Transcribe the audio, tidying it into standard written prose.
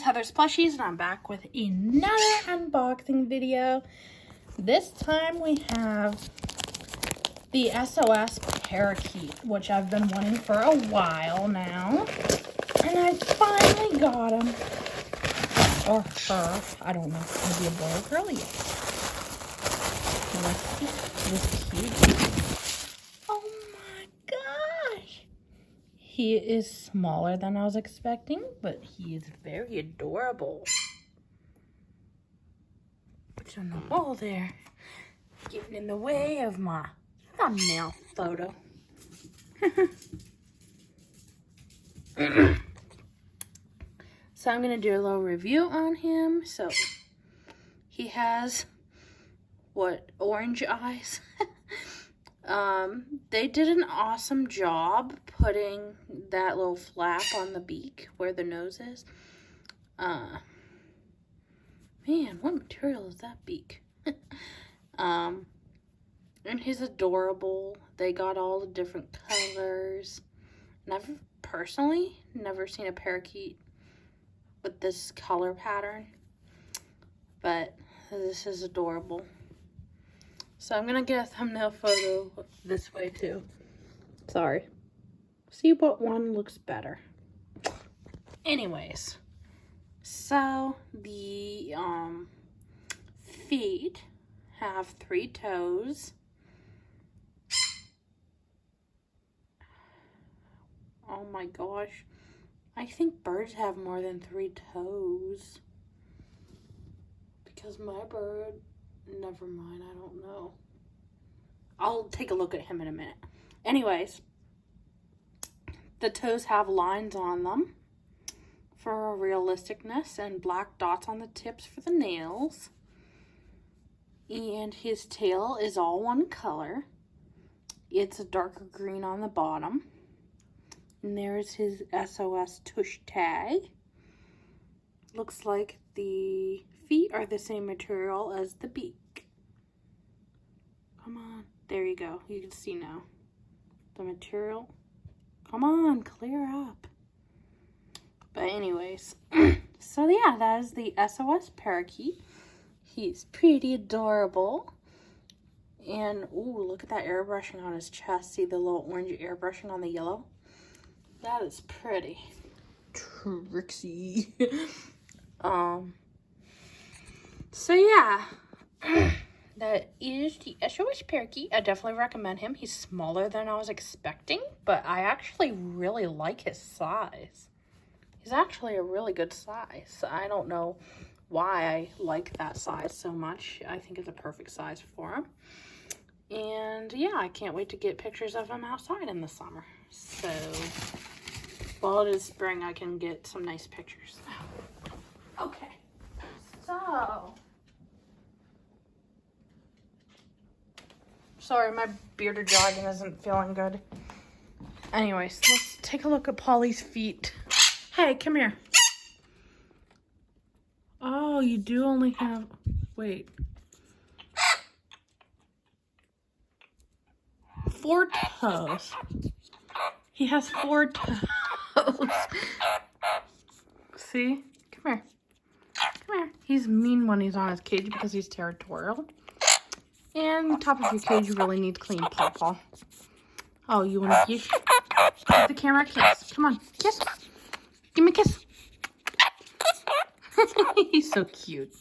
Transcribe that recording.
Heather's Plushies, and I'm back with another unboxing video. This time we have the SOS parakeet, which I've been wanting for a while now. And I finally got him. Or her. I don't know. Maybe a boy or girl yet. Let's see. This cute. Oh my gosh. He is smaller than I was expecting, but he is very adorable. Put on the wall there. Getting in the way of my thumbnail photo. So I'm going to do a little review on him. So he has, orange eyes. They did an awesome job putting that little flap on the beak where the nose is. Man, what material is that beak? And he's adorable. They got all the different colors. And I've personally never seen a parakeet with this color pattern, but this is adorable. So I'm gonna get a thumbnail photo this way too. Sorry. See what one looks better. Anyways, so the feet have 3 toes. Oh my gosh. I think birds have more than 3 toes. Because my bird, never mind, I don't know. I'll take a look at him in a minute. Anyways, the toes have lines on them for realisticness and black dots on the tips for the nails. And his tail is all one color. It's a darker green on the bottom. And there's his SOS tush tag. Looks like the feet are the same material as the beak. Come on. There you go. You can see now. The material. Come on, clear up. But anyways. So yeah, that is the SOS parakeet. He's pretty adorable. And, ooh, look at that airbrushing on his chest. See the little orange airbrushing on the yellow? That is pretty. Trixie. So yeah. That is the SOS parakeet. I definitely recommend him. He's smaller than I was expecting, but I actually really like his size. He's actually a really good size. I don't know why I like that size so much. I think it's a perfect size for him. And yeah, I can't wait to get pictures of him outside in the summer. So while it is spring, I can get some nice pictures. Okay, so sorry, my bearded dragon isn't feeling good. Anyways, let's take a look at Polly's feet. Hey, come here. Oh, you do only have, wait. 4 toes. He has 4 toes. See? Come here. Come here. He's mean when he's on his cage because he's territorial. And the top of your cage really needs clean pawpaw. Oh, you want to kiss? Give the camera a kiss. Come on, kiss. Give me a kiss. He's so cute.